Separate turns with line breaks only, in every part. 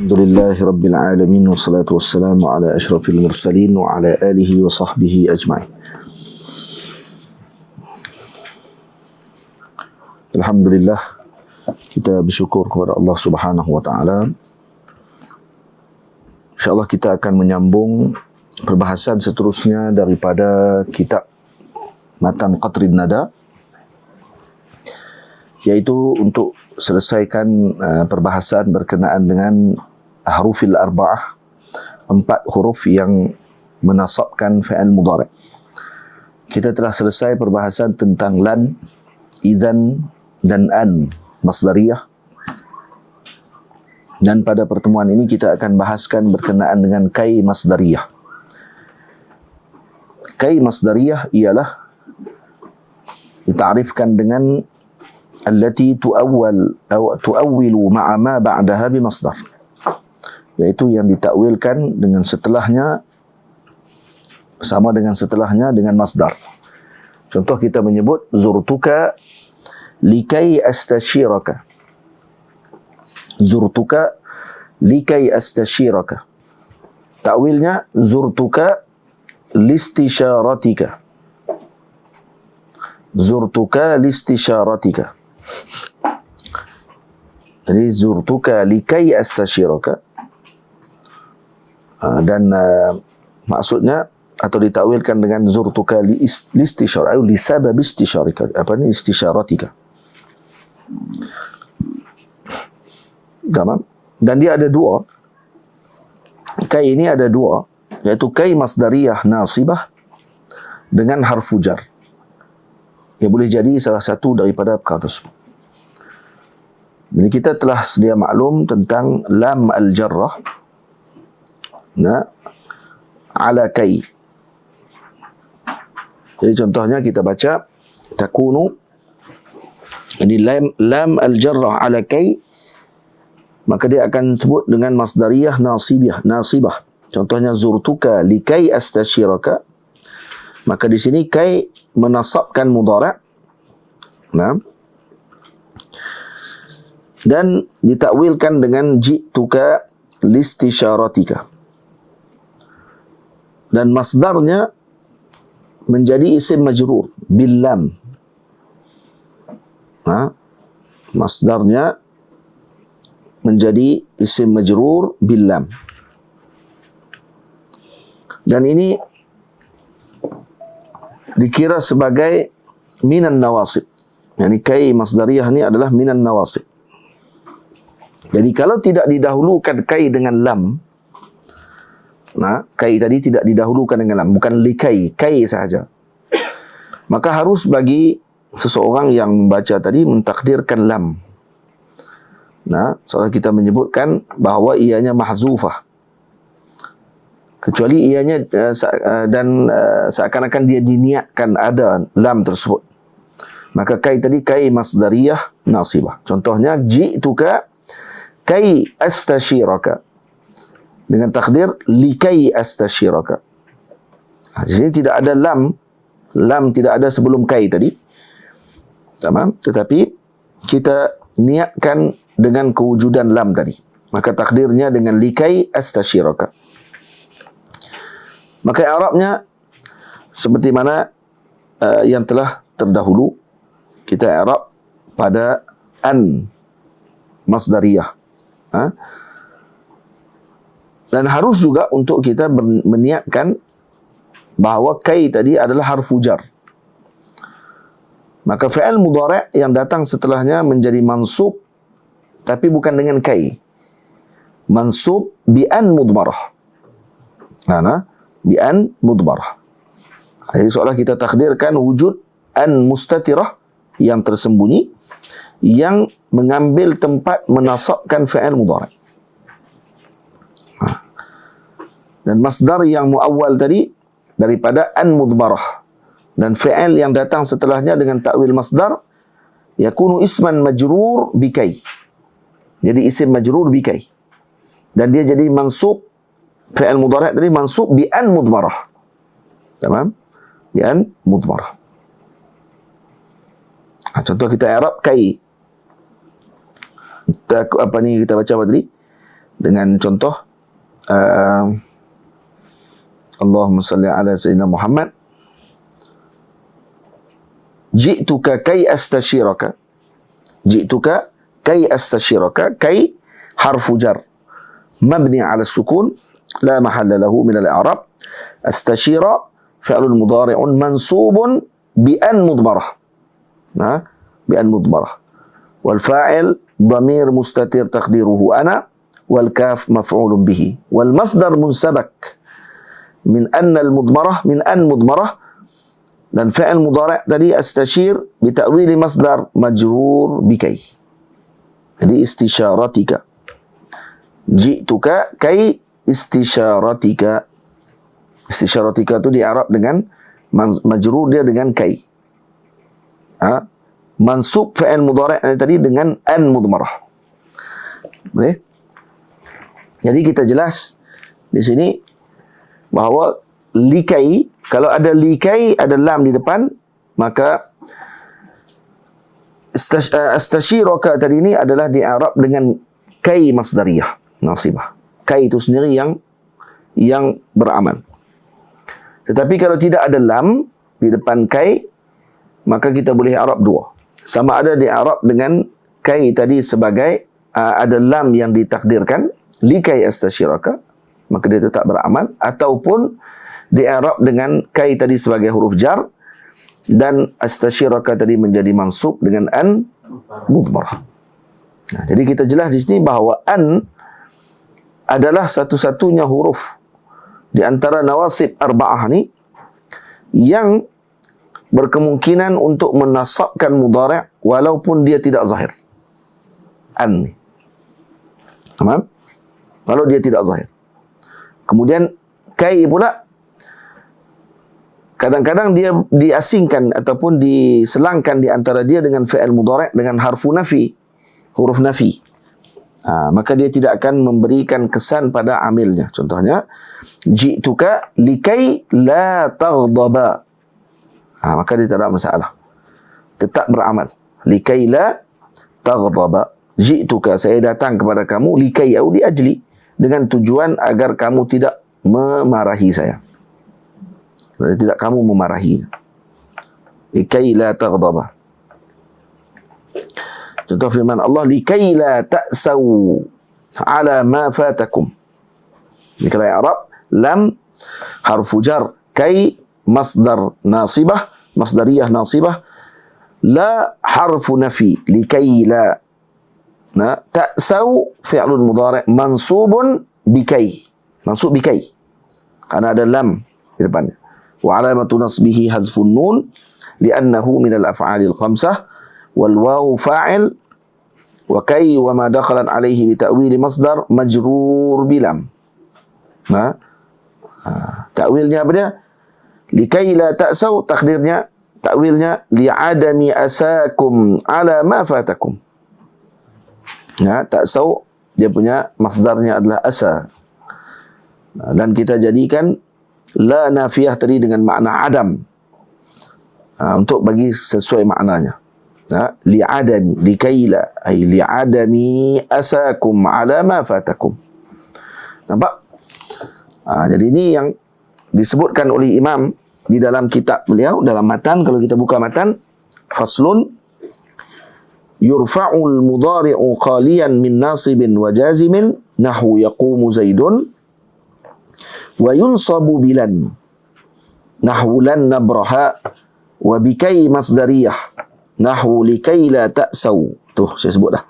Alhamdulillahi Rabbil Alamin. Wassalatu wassalamu ala ashrafil mursalin wa ala alihi wa sahbihi ajma'in. Alhamdulillah, kita bersyukur kepada Allah Subhanahu wa taala. InsyaAllah kita akan menyambung perbahasan seterusnya daripada kitab Matan Qatrin Nada, iaitu untuk selesaikan perbahasan berkenaan dengan hurufil arba'ah, 4 huruf yang menasabkan fi'il mudhari'. Kita telah selesai perbahasan tentang lan, idzan dan an masdariyah. Dan pada pertemuan ini kita akan bahaskan berkenaan dengan kai masdariyah. Kai masdariyah ialah ditarifkan dengan allati tuawwilu ma'a ma ba'daha bimasdar, iaitu yang ditakwilkan dengan setelahnya, bersama dengan setelahnya dengan masdar. Contoh kita menyebut zurtuka likai astashiraka. Zurtuka likai astashiraka. Takwilnya zurtuka listisyaratika. Zurtuka listisyaratika. Jadi zurtuka likai astashiraka, dan maksudnya atau ditakwilkan dengan zurtuka listisyar, atau lisabab istisyarika, istisyaratika. Tamam. Dan dia ada dua. Kai ini ada dua, yaitu kai masdariyah nasibah dengan harfu jar. Ia boleh jadi salah satu daripada perkara tersebut. Jadi kita telah sedia maklum tentang lam al-jarrah ala kai. Jadi contohnya kita baca takunu, ini lam al-jarrah ala kai, maka dia akan sebut dengan masdariyah nasibah. Contohnya zurtuka likai astashiraka, maka di sini kai menasabkan mudhari'. Dan ditakwilkan dengan ji'tuka listisyaratika. Dan masdarnya menjadi isim majrur bil lam. Masdarnya menjadi isim majrur bil lam. Dan ini dikira sebagai minan nawasib. Yani kai masdariyah ini adalah minan nawasib. Jadi kalau tidak didahulukan kai dengan lam, kai tadi tidak didahulukan dengan lam, bukan likai, kai sahaja, maka harus bagi seseorang yang membaca tadi mentakdirkan lam. Soalnya kita menyebutkan bahawa ianya mahzufah, kecuali ianya dan seakan-akan dia diniatkan ada lam tersebut, maka kai tadi kai masdariyah nasibah. Contohnya ji'tuka kai astashiraka, dengan takdir likai astashiraka. Di sini tidak ada lam tidak ada sebelum kai tadi. Tamam, tetapi kita niatkan dengan kewujudan lam tadi, maka takdirnya dengan likai astashiraka. Maka i'rabnya seperti mana yang telah terdahulu, kita i'rab pada an masdariyah. Dan harus juga untuk kita meniatkan bahawa kai tadi adalah harfu jar. Maka fi'il mudhari' yang datang setelahnya menjadi mansub, tapi bukan dengan kai. Mansub bi an mudmarah. Bi an mudmarah. Jadi seolah kita takdirkan wujud an mustatirah yang tersembunyi, yang mengambil tempat menasabkan fi'il mudhari'. Dan masdar yang muawwal tadi daripada an mudmarah, dan fi'il yang datang setelahnya dengan takwil masdar, yakunu isman majrur bikai. Jadi isim majrur bikai, dan dia jadi mansub, fi'il mudhari' tadi mansub bi an mudmarah. Tamam? Bi an mudmarah. Contoh kita i'rab kai. Kita baca apa tadi? dengan contoh Allahumma salli ala sayyidina Muhammad, ji'tuka kay astashiraka. Ji'tuka kay astashiraka. Kay harfu jar mabni ala sukun la mahalla lahu min al-i'rab. Astashira fi'lun mudhari'un mansubun bi an mudmarah. Bi an mudmarah. Wal fa'il dhamir mustatir taqdiruhu ana wal kaf maf'ulun bihi. Wal masdar munsabak min an al-mudmarah, min an mudmarah, dan fi'il mudhari' tadi astashir bi ta'wili masdar majrur bi kay. Jadi istisyaratika. Ji'tuka kay istisyaratika. Istisyaratika itu di Arab dengan majrur dia dengan kay. Mansub fi'il mudhari' tadi dengan an mudmarah. Boleh? Jadi kita jelas di sini bahawa likai, kalau ada likai, ada lam di depan, maka astashiraka tadi ini adalah di Arab dengan kai masdariyah nasibah. Kai itu sendiri yang beramal. Tetapi kalau tidak ada lam di depan kai, maka kita boleh Arab dua. Sama ada di Arab dengan kai tadi sebagai ada lam yang ditakdirkan, likai astashiraka, maka dia tetap beramal, ataupun di Arab dengan kai tadi sebagai huruf jar dan astashiraka tadi menjadi mansub dengan an mudmarah. Nah, jadi kita jelas di sini bahawa an adalah satu-satunya huruf di antara nawasib arba'ah ni yang berkemungkinan untuk menasabkan mudhari' walaupun dia tidak zahir. An ni. Faham? Kalau dia tidak zahir. Kemudian kai pula kadang-kadang dia diasingkan ataupun diselangkan di antara dia dengan fi'il mudhari' dengan harfu nafi, huruf nafi. Maka dia tidak akan memberikan kesan pada amilnya. Contohnya, ji'tuka likai la taghdaba. Maka dia tak ada masalah. Tetap beramal. Likai la taghdaba. Ji'tuka, saya datang kepada kamu, likai au li ajli, dengan tujuan agar kamu tidak memarahi saya. Tidak kamu memarahi. Likai la taghdaba. Contoh firman Allah, likai la ta'saw ala ma fatakum. Di kalam Arab, lam harfu jar, kai masdar nasibah, masdariyah nasibah, la harfu nafi, likai la. Ta'saw fi'lun mudhari' mansubun bikai. Mansub bikai. Karena ada lam di depannya. Wa alamatu nasbihi hazfun nun li'annahu minal af'alil khamsah wal wawu fa'il wa kai wa ma dakhalan alaihi bi ta'wili masdar majrur bilam. Ta'wilnya apa dia? Likai la ta'saw, takdirnya, ta'wilnya li'adami asakum ala ma fatakum. Ta'saw dia punya masdarnya adalah asa. Dan kita jadikan la nafiyah tadi dengan makna adam untuk bagi sesuai maknanya. Li'adami, likaila, ay li'adami asakum ala ma fatakum. Nampak? Jadi ini yang disebutkan oleh Imam di dalam kitab beliau, dalam matan. Kalau kita buka matan, faslun yurfa'ul mudhari'u qaliyan min nasibin wa jazimin nahwu yaqumu zaidun wa yunsabu bilan nahwu lan nabraha wa bikai masdariyah nahwu likai la ta'saw. Tuh saya sebut dah.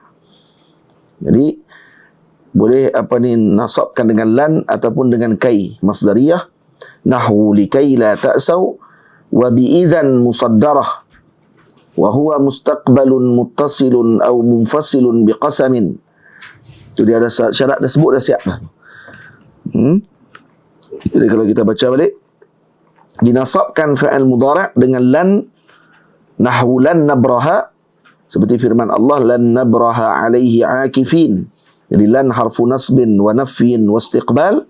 Jadi boleh nasabkan dengan lan ataupun dengan kai masdariyah nahwu likai la ta'saw wa bi idzan musaddarah wa huwa mustaqbalun muttasilun aw munfasilun biqasamin. Itu dia ada syarat, dah sebut dah, siap dah. Jadi kalau kita baca balik, dinasabkan fi'il mudhari' dengan lan, nahwu lan nabraha, seperti firman Allah, lan nabraha alaihi akifin. Jadi lan harfu nasbin wa nafyin wa istiqbal,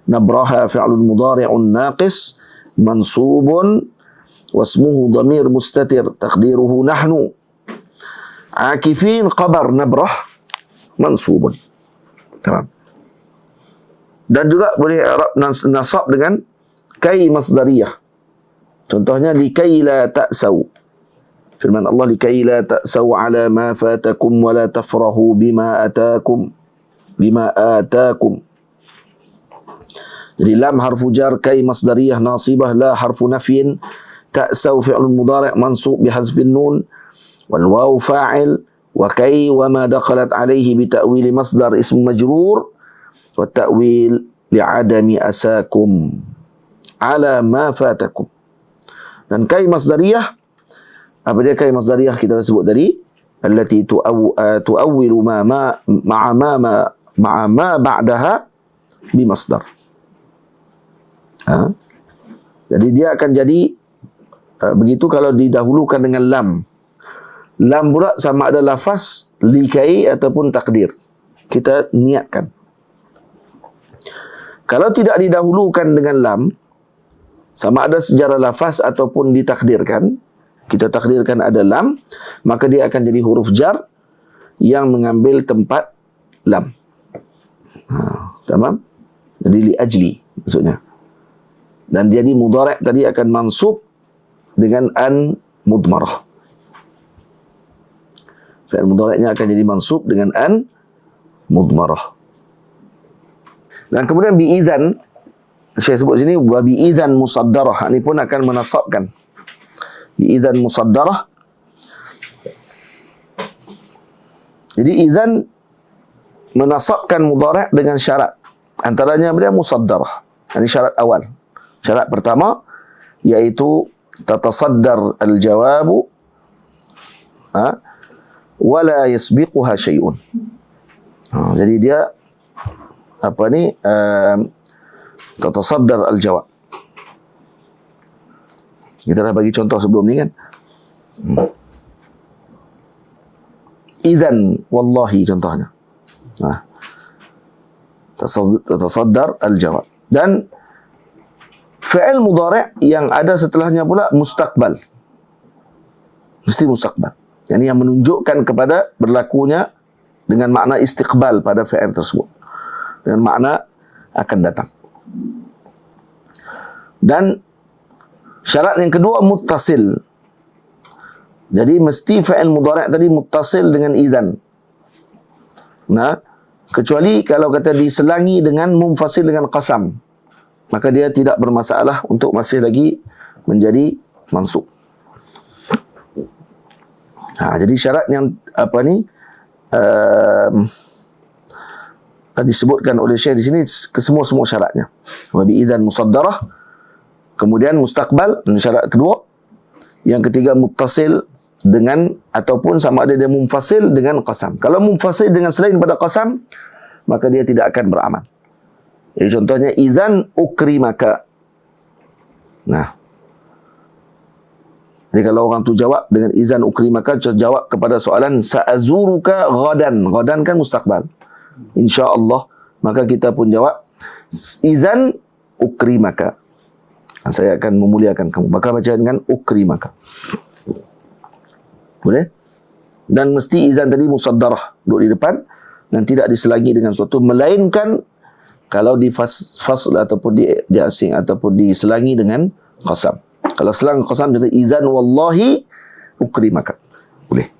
nabraha fi'lun mudhari'un naqis mansubun wasmuhu dhamir mustatir taqdiruhu nahnu. Akifin khabar nabrah mansubun. Tamam. Dan juga boleh i'rab nasab dengan kai masdariyah. Contohnya likai la ta'saw. Firman Allah likai la ta'saw ala ma fatakum wa la tafrahu bima atakum. Jadi lam harfu jar, kai masdariyah nasibah, la harfu nafyin, ta'saw fi'lun mudhari' mansub bihazfin nun, wal waw fa'il, wa kai wa ma dakhalat alaihi bi ta'wil masdar ism majrur, wa ta'wil li'adami asakum ala ma fatakum. Dan kai masdariyah, apa dia kai masdariyah kita dah sebut tadi, allati tu'awwilu ma'a ma ba'daha bi masdar. Jadi dia akan jadi begitu kalau didahulukan dengan lam. Lam pula sama ada lafaz likai ataupun takdir. Kita niatkan. Kalau tidak didahulukan dengan lam, sama ada sejarah lafaz ataupun ditakdirkan, kita takdirkan ada lam, maka dia akan jadi huruf jar yang mengambil tempat lam. Tamam? Jadi li ajli maksudnya. Dan jadi mudhari' tadi akan mansub dengan an mudmarah. Fi'il mudhari'nya akan jadi mansub dengan an mudmarah. Dan kemudian bi'idhan, saya sebut sini wa bi'idhan musaddarah, ini pun akan menasabkan. Bi'idhan musaddarah. Jadi izan menasabkan mudhari' dengan syarat. Antaranya dia musaddarah. Ini syarat awal. Syarat pertama yaitu tatasaddar al-jawabu wala yasbiquha syai'un. Jadi dia apa ni tatasaddar al-jawab. Kita dah bagi contoh sebelum ni kan. Idzan wallahi contohnya. Tatasaddar al-jawab. Dan fi'il mudhari' yang ada setelahnya pula mustaqbal. Mesti mustaqbal. Yani yang menunjukkan kepada berlakunya dengan makna istiqbal pada fi'il tersebut. Dengan makna akan datang. Dan syarat yang kedua muttasil. Jadi mesti fi'il mudhari' tadi muttasil dengan idzan. Kecuali kalau kata diselangi dengan munfasil dengan qasam, maka dia tidak bermasalah untuk masih lagi menjadi mansub. Jadi syarat yang apa ni disebutkan oleh Syekh di sini semua syaratnya. Wa bi idzan musaddarah, kemudian mustaqbal, dan syarat kedua. Yang ketiga muttasil dengan ataupun sama ada dia munfasil dengan qasam. Kalau munfasil dengan selain pada qasam, maka dia tidak akan beramal. Jadi contohnya izan ukrimaka. Jadi kalau orang tu jawab dengan izan ukrimaka, jawab kepada soalan sa'azuruka ghadan. Ghadan kan mustaqbal. InsyaAllah. Maka kita pun jawab izan ukrimaka. Saya akan memuliakan kamu. Maka baca dengan ukrimaka. Boleh? Dan mesti izan tadi musaddarah, duduk di depan dan tidak diselangi dengan sesuatu, melainkan kalau di fasl ataupun di asing ataupun diselangi dengan qasam. Kalau selang qasam jadi izan wallahi ukrimaka. Boleh.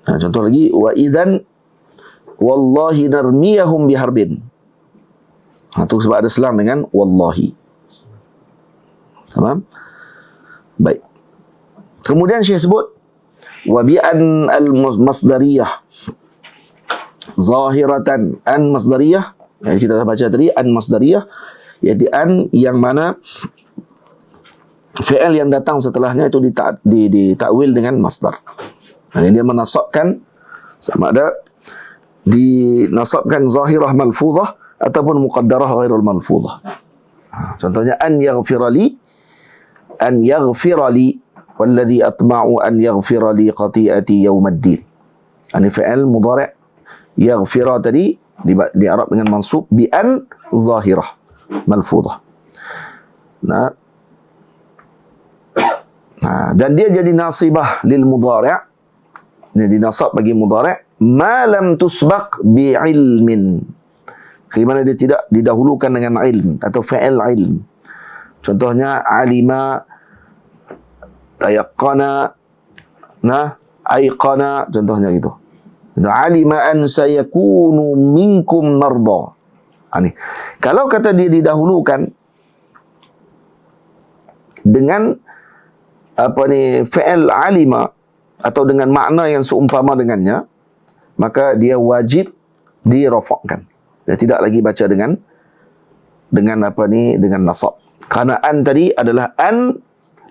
Contoh lagi, wa idzan wallahi narmiyahum biharbin. Itu sebab ada selang dengan wallahi. Tamam? Baik. Kemudian Syekh sebut wa bi an al-masdariyah zahiratan. An masdariyah, yang kita dah baca tadi, an masdariyah, iaitu an yang mana fi'il yang datang setelahnya itu ditakwil dengan masdar. Ini dia menasabkan sama ada dinasabkan zahirah malfuzah ataupun muqaddarah ghairul malfuzah. Contohnya an yaghfira li walladhi atma'u an yaghfira li qati'ati yawmaddin. Ini fi'il mudhari' yaghfira tadi di Arab dengan mansub bi an zahirah malfuzah. Dan dia jadi nasibah lil mudhari'. Dia dinasab bagi mudhari'. ma lam tusbaq bi ilmin. Di mana dia tidak didahulukan dengan ilm atau fa'il ilm. Contohnya alima, tayaqqana, aiqana, contohnya gitu. Alima an sayakunu minkum marda. Ini. Kalau kata dia didahulukan dengan fi'il alima atau dengan makna yang seumpama dengannya, maka dia wajib dirafa'kan. Dia tidak lagi baca dengan dengan nasab. Karena an tadi adalah an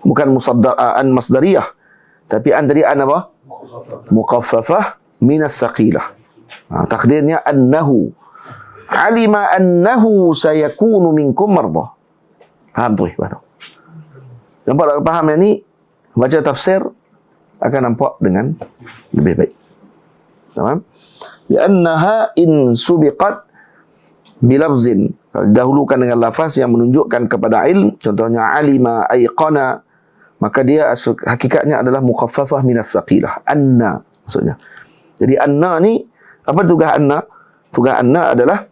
bukan an masdariyah, tapi an tadi an apa? Muqaffafah minas saqilah. Takdirnya annahu alima annahu sayakunu minkum marda. Faham tu? Nampak tak faham yang ni? Baca tafsir akan nampak dengan lebih baik. Faham? Li'annaha in subiqat bilafzin, dahulukan dengan lafaz yang menunjukkan kepada ilm, contohnya alima, aiqana, maka dia hakikatnya adalah mukhaffafah minas saqilah, anna maksudnya. Jadi anna ni, apa tugas anna? Tugas anna adalah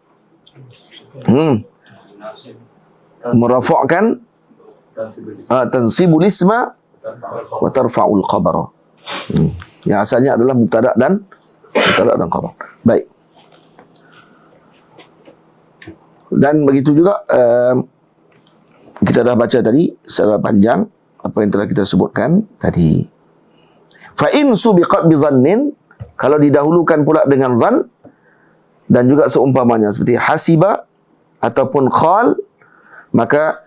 merafa'kan tansibul isma wa tarfa'ul khabara. Yang asalnya adalah mubtada dan khabar. Baik. Dan begitu juga kita dah baca tadi secara panjang apa yang telah kita sebutkan tadi. Fa in subiqat bi dhannin, kalau didahulukan pula dengan dhan dan juga seumpamanya seperti hasiba ataupun khal, maka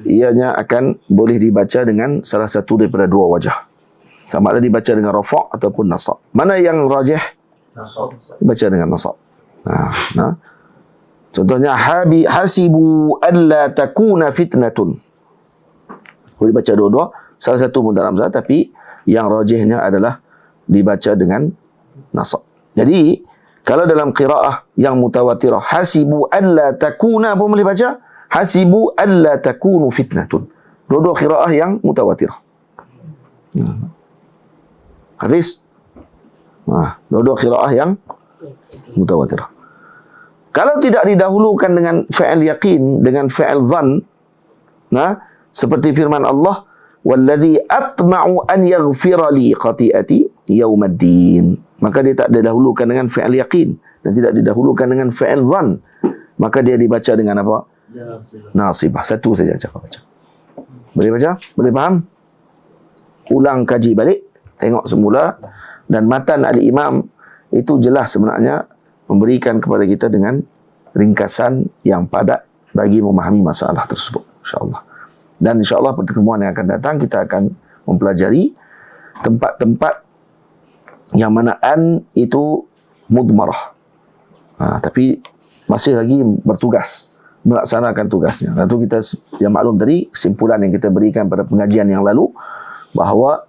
ianya akan boleh dibaca dengan salah satu daripada dua wajah. Sama ada dibaca dengan rafa' ataupun nasab. Mana yang rajih? Nasab. Baca dengan nasab. Contohnya hasibu alla takuna fitnatun. Boleh baca dua-dua, salah satu pun tak nampak, tapi yang rajihnya adalah dibaca dengan nasab. Jadi kalau dalam qiraah yang mutawatirah, hasibu alla takuna pun boleh baca hasibu alla takunu fitnatun. Dua-dua qiraah yang mutawatirah. Hafiz? Dua-dua qiraah yang mutawatirah. Kalau tidak didahulukan dengan fi'il yaqin, dengan fi'il dhan, seperti firman Allah, "Wallazi atma'u an yaghfira li khati'ati yaumaddin." Maka dia tak didahulukan dengan fi'il yaqin dan tidak didahulukan dengan fi'il dhan. Maka dia dibaca dengan apa? Nasibah. Satu saja cakap baca. Boleh baca? Boleh faham? Ulang kaji balik, tengok semula, dan matan al-imam itu jelas sebenarnya memberikan kepada kita dengan ringkasan yang padat bagi memahami masalah tersebut, insya-Allah. Dan insya-Allah pertemuan yang akan datang kita akan mempelajari tempat-tempat yang mana an itu mudmarah. Tapi masih lagi bertugas melaksanakan tugasnya. Dan itu kita yang maklum tadi, kesimpulan yang kita berikan pada pengajian yang lalu, bahawa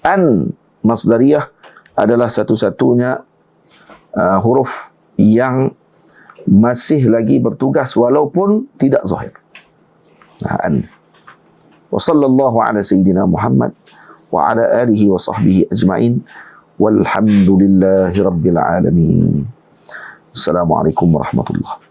an masdariyah adalah satu-satunya huruf yang masih lagi bertugas walaupun tidak zahir. An. Wa sallallahu ala sayyidina Muhammad wa ala alihi wa sahbihi ajma'in walhamdulillahi rabbil alamin. Assalamualaikum warahmatullahi